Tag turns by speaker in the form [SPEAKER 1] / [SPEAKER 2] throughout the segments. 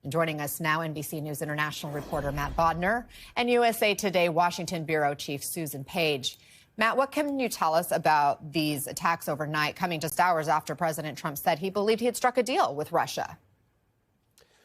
[SPEAKER 1] And joining us now, NBC News international reporter Matt Bodner and USA Today Washington bureau chief Susan Page. Matt, what can you tell us about these attacks overnight, coming just hours after President Trump said he believed he had struck a deal with Russia?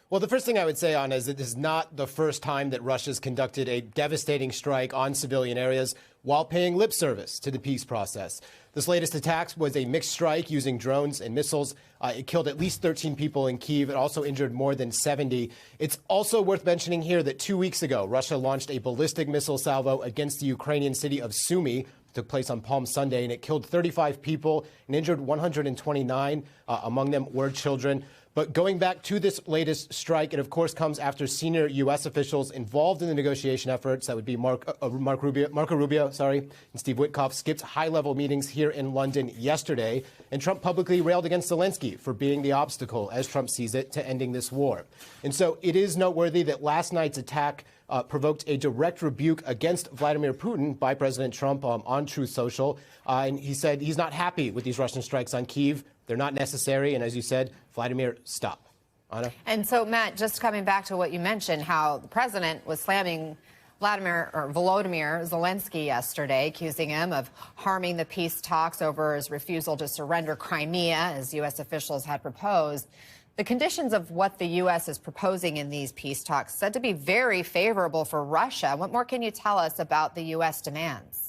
[SPEAKER 2] Well, the first thing I would say, Anna, is that this is not the first time that Russia's conducted a devastating strike on civilian areas while paying lip service to the peace process. This latest attack was a mixed strike using drones and missiles. It killed at least 13 people in Kyiv. It also injured more than 70. It's also worth mentioning here that 2 weeks ago, Russia launched a ballistic missile salvo against the Ukrainian city of Sumy. It took place on Palm Sunday, and it killed 35 people and injured 129. Among them were children. But going back to this latest strike, it, of course, comes after senior U.S. officials involved in the negotiation efforts, that would be Marco Rubio, and Steve Witkoff, skipped high-level meetings here in London yesterday. And Trump publicly railed against Zelensky for being the obstacle, as Trump sees it, to ending this war. And so it is noteworthy that last night's attack provoked a direct rebuke against Vladimir Putin by President Trump on Truth Social. And he said he's not happy with these Russian strikes on Kyiv. They're not necessary. And as you said, Vladimir, stop. Anna? And
[SPEAKER 1] so, Matt, just coming back to what you mentioned, how the president was slamming Volodymyr Zelensky yesterday, accusing him of harming the peace talks over his refusal to surrender Crimea, as U.S. officials had proposed. The conditions of what the U.S. is proposing in these peace talks said to be very favorable for Russia. What more can you tell us about the U.S. demands?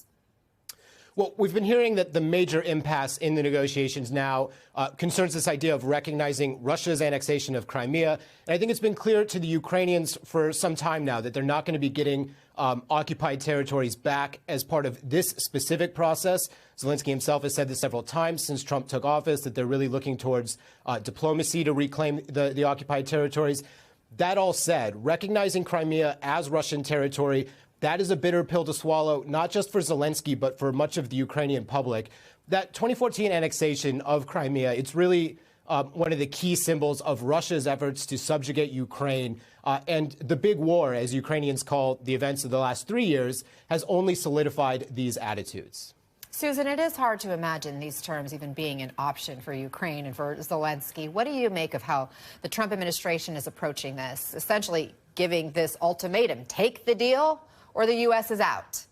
[SPEAKER 2] Well, we've been hearing that the major impasse in the negotiations now concerns this idea of recognizing Russia's annexation of Crimea. And I think it's been clear to the Ukrainians for some time now that they're not going to be getting occupied territories back as part of this specific process. Zelensky himself has said this several times since Trump took office, that they're really looking towards diplomacy to reclaim the occupied territories. That all said, recognizing Crimea as Russian territory, that is a bitter pill to swallow, not just for Zelensky, but for much of the Ukrainian public. That 2014 annexation of Crimea, it's really one of the key symbols of Russia's efforts to subjugate Ukraine. And the big war, as Ukrainians call the events of the last 3 years, has only solidified these attitudes.
[SPEAKER 1] Susan, it is hard to imagine these terms even being an option for Ukraine and for Zelensky. What do you make of how the Trump administration is approaching this, essentially giving this ultimatum, take the deal or the U.S. is out?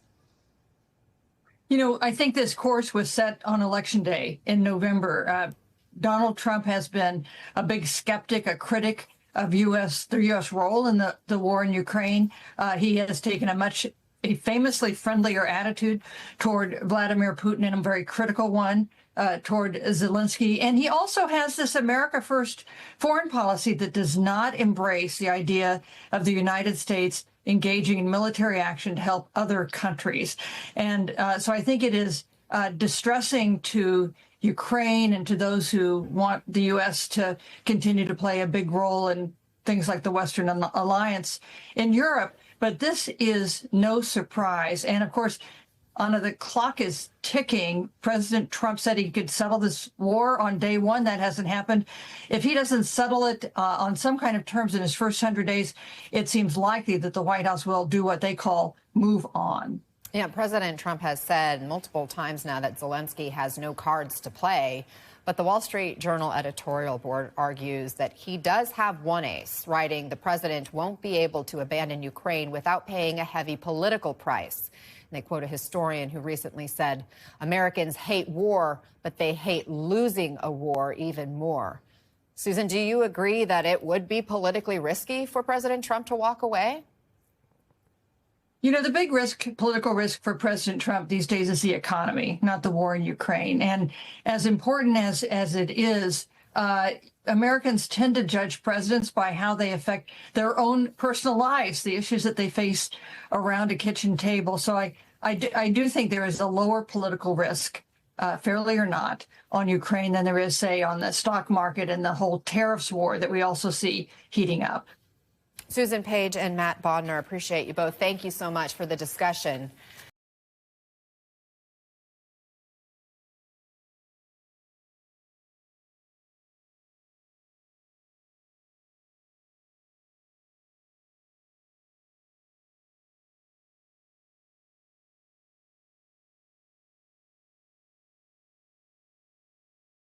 [SPEAKER 3] You know, I think this course was set on Election Day in November. Donald Trump has been a big skeptic, a critic of the U.S. role in the war in Ukraine. He has taken a famously friendlier attitude toward Vladimir Putin and a very critical one toward Zelensky. And he also has this America First foreign policy that does not embrace the idea of the United States engaging in military action to help other countries. And so I think it is distressing to Ukraine and to those who want the U.S. to continue to play a big role in things like the Western Alliance in Europe. But this is no surprise. And of course, Anna, the clock is ticking. President Trump said he could settle this war on day one. That hasn't happened. If he doesn't settle it on some kind of terms in his first 100 days, it seems likely that the White House will do what they call move on.
[SPEAKER 1] Yeah, President Trump has said multiple times now that Zelensky has no cards to play. But the Wall Street Journal editorial board argues that he does have one ace, writing the president won't be able to abandon Ukraine without paying a heavy political price. And they quote a historian who recently said, Americans hate war, but they hate losing a war even more. Susan, do you agree that it would be politically risky for President Trump to walk away?
[SPEAKER 3] You know, the big political risk for President Trump these days is the economy, not the war in Ukraine. And as important as it is, Americans tend to judge presidents by how they affect their own personal lives, the issues that they face around a kitchen table. So I do think there is a lower political risk, fairly or not, on Ukraine than there is, say, on the stock market and the whole tariffs war that we also see heating up.
[SPEAKER 1] Susan Page and Matt Bodner, appreciate you both. Thank you so much for the discussion.